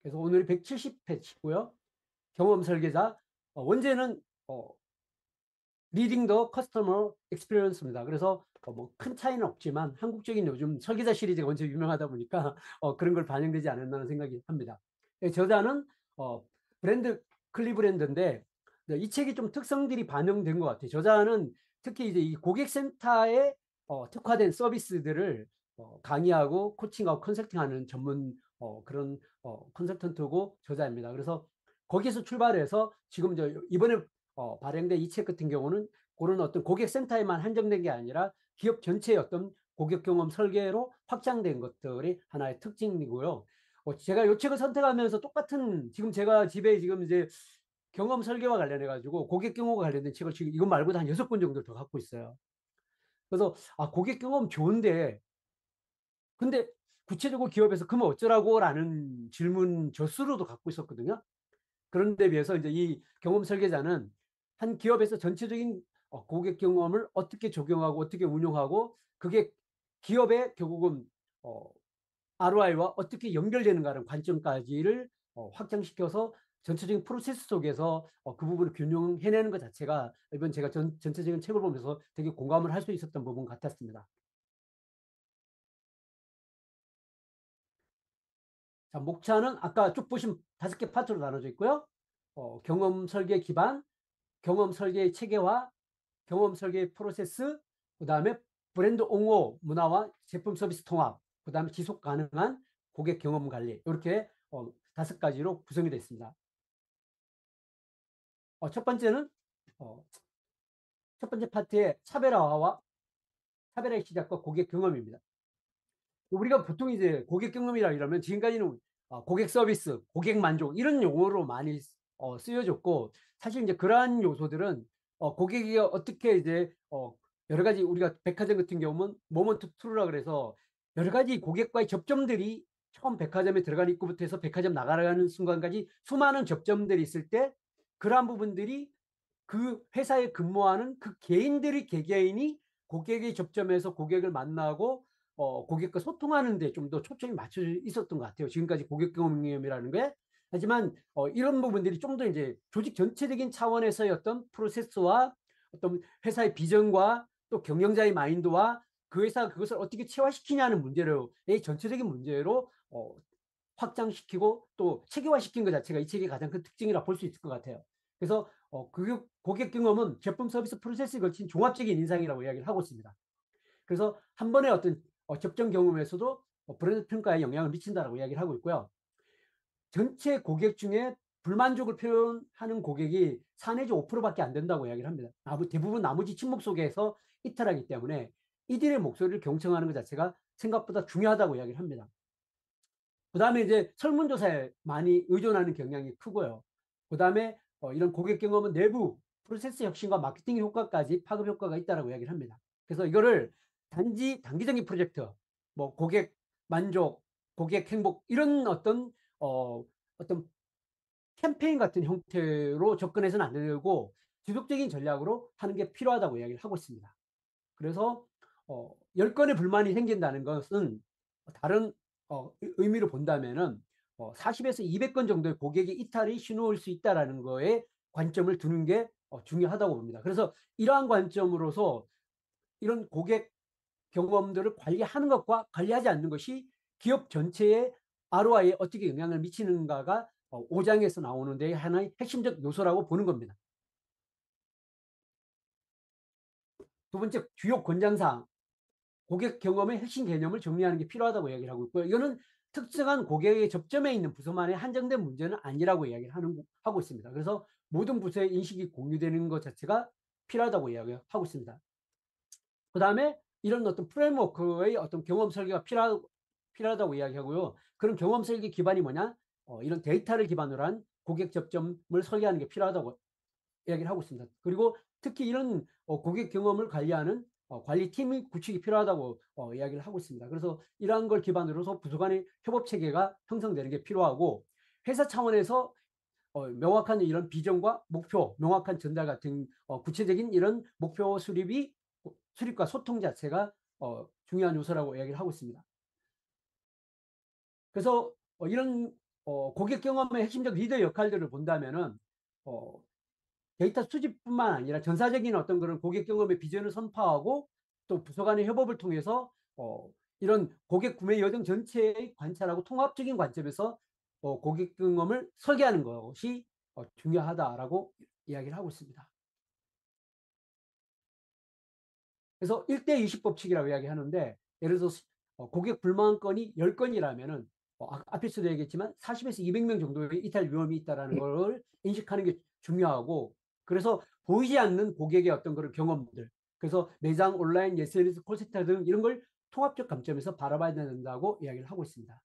그래서 오늘이 170회치고요. 경험 설계자. 원제는 리딩 더 커스터머 익스피리언스입니다. 그래서 뭐 큰 차이는 없지만 한국적인 요즘 설계자 시리즈가 원체 유명하다 보니까 그런 걸 반영되지 않았나 하는 생각이 합니다. 저자는 브랜드 클리브랜드인데 이 책이 좀 특성들이 반영된 것 같아요. 저자는 특히 이제 이 고객센터에 특화된 서비스들을 강의하고 코칭하고 컨설팅하는 전문 그런 컨설턴트고 저자입니다. 그래서 거기서 출발해서 지금 이번에 발행된 이 책 같은 경우는 그런 어떤 고객센터에만 한정된 게 아니라 기업 전체의 어떤 고객 경험 설계로 확장된 것들이 하나의 특징이고요. 제가 이 책을 선택하면서 똑같은 지금 제가 집에 지금 이제 경험 설계와 관련해 가지고 고객 경험과 관련된 책을 지금 이것 말고도 한 6권 정도 더 갖고 있어요. 그래서 고객 경험 좋은데 근데 구체적으로 기업에서 그러면 어쩌라고라는 질문 저수로도 갖고 있었거든요. 그런 데 비해서 이제 이 경험 설계자는 한 기업에서 전체적인 고객 경험을 어떻게 적용하고 어떻게 운용하고 그게 기업의 결국은 어, ROI와 어떻게 연결되는가라는 관점까지를 확장시켜서 전체적인 프로세스 속에서 그 부분을 균형해내는 것 자체가 이번 제가 전체적인 책을 보면서 되게 공감을 할 수 있었던 부분 같았습니다. 자, 목차는 아까 쭉 보신 5개 파트로 나눠져 있고요. 경험 설계 기반, 경험 설계의 체계화, 경험 설계 프로세스, 그 다음에 브랜드 옹호 문화와 제품 서비스 통합, 그 다음에 지속 가능한 고객 경험 관리, 이렇게 5가지로 구성이 되어 있습니다. 첫 번째는 어, 첫 번째 파트의 차별화의 시작과 고객 경험입니다. 우리가 보통 이제 고객 경험이라 이러면 지금까지는 고객 서비스, 고객 만족 이런 용어로 많이 쓰여졌고, 사실 이제 그러한 요소들은 고객이 어떻게 이제 여러 가지 우리가 백화점 같은 경우는 모먼트 투루라 그래서 여러 가지 고객과의 접점들이 처음 백화점에 들어가는 입구부터 해서 백화점 나가는 순간까지 수많은 접점들이 있을 때 그러한 부분들이 그 회사에 근무하는 그 개인들이 개개인이 고객의 접점에서 고객을 만나고 고객과 소통하는 데 좀 더 초점이 맞춰져 있었던 것 같아요. 지금까지 고객 경험이라는 게. 하지만 이런 부분들이 좀 더 이제 조직 전체적인 차원에서의 어떤 프로세스와 어떤 회사의 비전과 또 경영자의 마인드와 그 회사가 그것을 어떻게 체화시키냐는 문제로, 이 전체적인 문제로 확장시키고 또 체계화시킨 것 자체가 이 책의 가장 큰 특징이라 볼 수 있을 것 같아요. 그래서 고객 경험은 제품 서비스 프로세스에 걸친 종합적인 인상이라고 이야기를 하고 있습니다. 그래서 한 번의 어떤 접점 경험에서도 브랜드 평가에 영향을 미친다라고 이야기를 하고 있고요. 전체 고객 중에 불만족을 표현하는 고객이 4 내지 5%밖에 안 된다고 이야기를 합니다. 대부분 나머지 침묵 속에서 이탈하기 때문에 이들의 목소리를 경청하는 것 자체가 생각보다 중요하다고 이야기를 합니다. 그 다음에 이제 설문조사에 많이 의존하는 경향이 크고요. 그 다음에 이런 고객 경험은 내부 프로세스 혁신과 마케팅 효과까지 파급 효과가 있다고 이야기를 합니다. 그래서 이거를 단기적인 프로젝트, 뭐 고객 만족, 고객 행복 이런 어떤 캠페인 같은 형태로 접근해서는 안 되고 지속적인 전략으로 하는 게 필요하다고 이야기를 하고 있습니다. 그래서 10건의 불만이 생긴다는 것은 다른 의미로 본다면은 40에서 200건 정도의 고객의 이탈이 신호일 수 있다라는 거에 관점을 두는 게 중요하다고 봅니다. 그래서 이러한 관점으로서 이런 고객 경험들을 관리하는 것과 관리하지 않는 것이 기업 전체의 ROI에 어떻게 영향을 미치는가가 5장에서 나오는 데 하나의 핵심적 요소라고 보는 겁니다. 두 번째 주요 권장사항, 고객 경험의 핵심 개념을 정리하는 게 필요하다고 이야기를 하고 있고요. 이거는 특정한 고객의 접점에 있는 부서만의 한정된 문제는 아니라고 이야기를 하고 있습니다. 그래서 모든 부서의 인식이 공유되는 것 자체가 필요하다고 이야기하고 있습니다. 그 다음에 이런 어떤 프레임워크의 어떤 경험 설계가 필요하다고 이야기하고요. 그런 경험 설계 기반이 뭐냐? 이런 데이터를 기반으로 한 고객 접점을 설계하는 게 필요하다고 이야기를 하고 있습니다. 그리고 특히 이런 고객 경험을 관리하는 관리팀이 구축이 필요하다고 이야기를 하고 있습니다. 그래서 이러한 걸 기반으로서 부서 간의 협업 체계가 형성되는 게 필요하고, 회사 차원에서 명확한 이런 비전과 목표, 명확한 전달 같은 구체적인 이런 목표 수립과 소통 자체가 중요한 요소라고 이야기를 하고 있습니다. 그래서 이런 고객 경험의 핵심적 리더 역할들을 본다면은 어, 데이터 수집뿐만 아니라 전사적인 어떤 그런 고객 경험의 비전을 선포하고 또 부서 간의 협업을 통해서 이런 고객 구매 여정 전체의 관찰하고 통합적인 관점에서 고객 경험을 설계하는 것이 중요하다라고 이야기를 하고 있습니다. 그래서 1대 20 법칙이라고 이야기하는데, 예를 들어서 고객 불만 건이 10건이라면은 앞에서도 얘기했지만 40에서 200명 정도의 이탈 위험이 있다는 걸 인식하는 게 중요하고, 그래서 보이지 않는 고객의 어떤 그런 경험들, 그래서 매장, 온라인, SNS, 콜센터 등 이런 걸 통합적 관점에서 바라봐야 된다고 이야기를 하고 있습니다.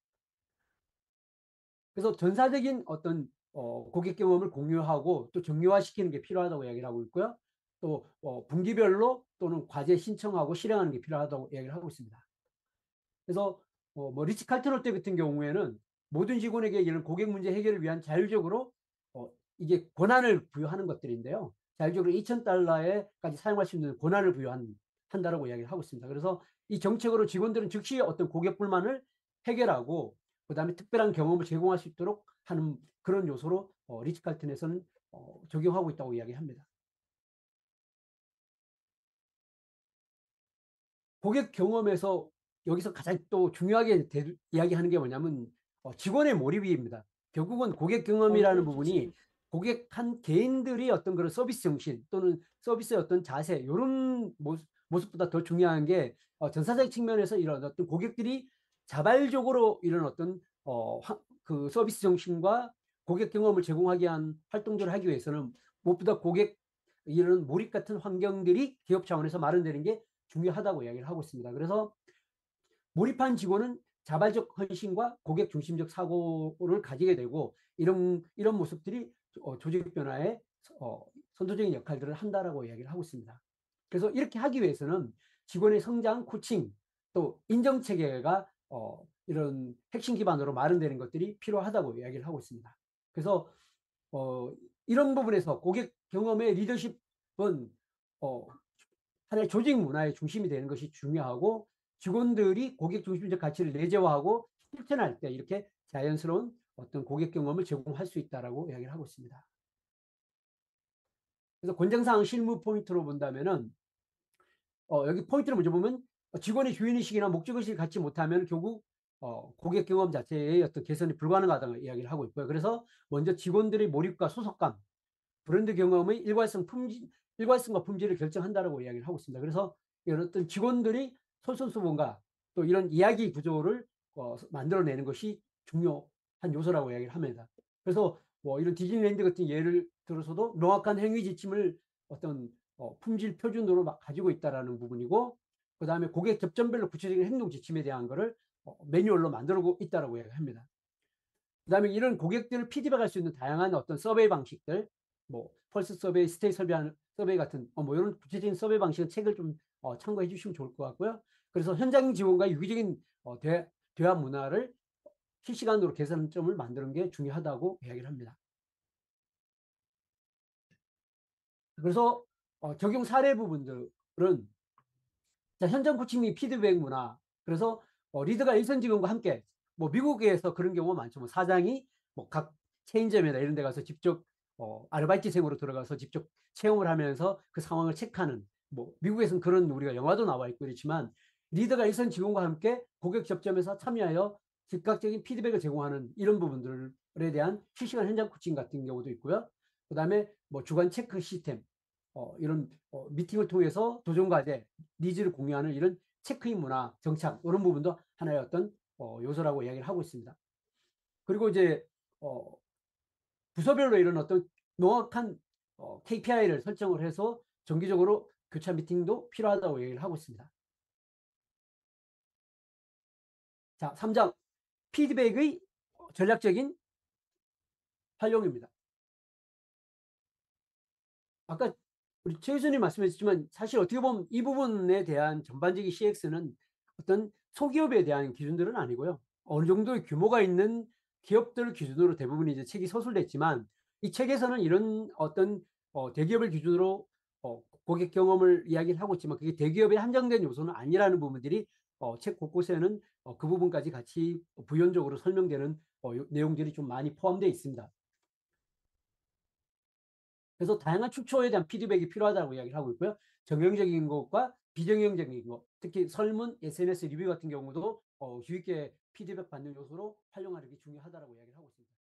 그래서 전사적인 어떤 고객 경험을 공유하고 또 정료화시키는 게 필요하다고 이야기를 하고 있고요. 또 분기별로 또는 과제 신청하고 실행하는 게 필요하다고 이야기를 하고 있습니다. 그래서 뭐 리치 칼튼 홀때 같은 경우에는 모든 직원에게 이런 고객 문제 해결을 위한 자율적으로 이게 권한을 부여하는 것들인데요. 자율적으로 $2,000까지 사용할 수 있는 권한을 부여한다라고 이야기를 하고 있습니다. 그래서 이 정책으로 직원들은 즉시 어떤 고객 불만을 해결하고 그다음에 특별한 경험을 제공할 수 있도록 하는 그런 요소로 리치 칼튼에서는 적용하고 있다고 이야기합니다. 고객 경험에서 여기서 가장 또 중요하게 이야기하는 게 뭐냐면 직원의 몰입입니다. 결국은 고객 경험이라는 부분이 고객 한 개인들이 어떤 그런 서비스 정신 또는 서비스의 어떤 자세 이런 모습보다 더 중요한 게 전사적 측면에서 이런 어떤 고객들이 자발적으로 이런 어떤 그 서비스 정신과 고객 경험을 제공하기 위한 활동들을 하기 위해서는 무엇보다 고객 이런 몰입 같은 환경들이 기업 차원에서 마련되는 게 중요하다고 이야기를 하고 있습니다. 그래서 몰입한 직원은 자발적 헌신과 고객 중심적 사고를 가지게 되고 이런 모습들이 조직 변화에 선도적인 역할들을 한다라고 이야기를 하고 있습니다. 그래서 이렇게 하기 위해서는 직원의 성장, 코칭, 또 인정 체계가 이런 핵심 기반으로 마련되는 것들이 필요하다고 이야기를 하고 있습니다. 그래서 이런 부분에서 고객 경험의 리더십은 하나의 조직 문화의 중심이 되는 것이 중요하고 직원들이 고객 중심적 가치를 내재화하고 실천할 때 이렇게 자연스러운 어떤 고객 경험을 제공할 수 있다라고 이야기를 하고 있습니다. 그래서 권장사항 실무 포인트로 본다면은 여기 포인트를 먼저 보면 직원의 주인의식이나 목적의식을 갖지 못하면 결국 고객 경험 자체의 어떤 개선이 불가능하다는 이야기를 하고 있고요. 그래서 먼저 직원들의 몰입과 소속감, 브랜드 경험의 일관성과 품질을 결정한다라고 이야기를 하고 있습니다. 그래서 이런 어떤 직원들이 솔선수범과 또 이런 이야기 구조를 만들어내는 것이 중요한 요소라고 이야기를 합니다. 그래서 뭐 이런 디즈니랜드 같은 예를 들어서도 명확한 행위 지침을 어떤 품질 표준으로 가지고 있다라는 부분이고, 그 다음에 고객 접점별로 구체적인 행동 지침에 대한 것을 매뉴얼로 만들고 있다라고 이야기합니다. 그 다음에 이런 고객들을 피드백할 수 있는 다양한 어떤 서베이 방식들, 뭐 펄스 서베이, 스테이 서베이 같은 뭐 이런 구체적인 서베이 방식의 책을 좀 참고해 주시면 좋을 것 같고요. 그래서 현장 지원과 유기적인 대화 문화를 실시간으로 개선점을 만드는 게 중요하다고 이야기를 합니다. 그래서 적용 사례 부분들은 자, 현장 코칭 및 피드백 문화. 그래서 리더가 일선 직원과 함께 뭐 미국에서 그런 경우가 많죠. 뭐 사장이 뭐 각 체인점이나 이런 데 가서 직접 아르바이트생으로 들어가서 직접 체험을 하면서 그 상황을 체크하는, 뭐 미국에서는 그런 우리가 영화도 나와 있고 그렇지만 리더가 일선 직원과 함께 고객 접점에서 참여하여 즉각적인 피드백을 제공하는 이런 부분들에 대한 실시간 현장 코칭 같은 경우도 있고요. 그다음에 뭐 주간 체크 시스템, 이런 미팅을 통해서 도전 과제, 니즈를 공유하는 이런 체크인 문화, 정착 이런 부분도 하나의 어떤 요소라고 이야기를 하고 있습니다. 그리고 이제 부서별로 이런 어떤 명확한 KPI를 설정을 해서 정기적으로 교차 미팅도 필요하다고 얘기를 하고 있습니다. 자, 3장 피드백의 전략적인 활용입니다. 아까 우리 최 교수님 말씀하셨지만 사실 어떻게 보면 이 부분에 대한 전반적인 CX는 어떤 소기업에 대한 기준들은 아니고요. 어느 정도의 규모가 있는 기업들 기준으로 대부분 이제 책이 서술됐지만 이 책에서는 이런 어떤 대기업을 기준으로 고객 경험을 이야기를 하고 있지만 그게 대기업에 한정된 요소는 아니라는 부분들이 책 곳곳에는 그 부분까지 같이 부연적으로 설명되는 내용들이 좀 많이 포함되어 있습니다. 그래서 다양한 축초에 대한 피드백이 필요하다고 이야기를 하고 있고요. 정형적인 것과 비정형적인 것, 특히 설문, SNS 리뷰 같은 경우도 유익게 피드백 받는 요소로 활용하는 게 중요하다고 이야기를 하고 있습니다.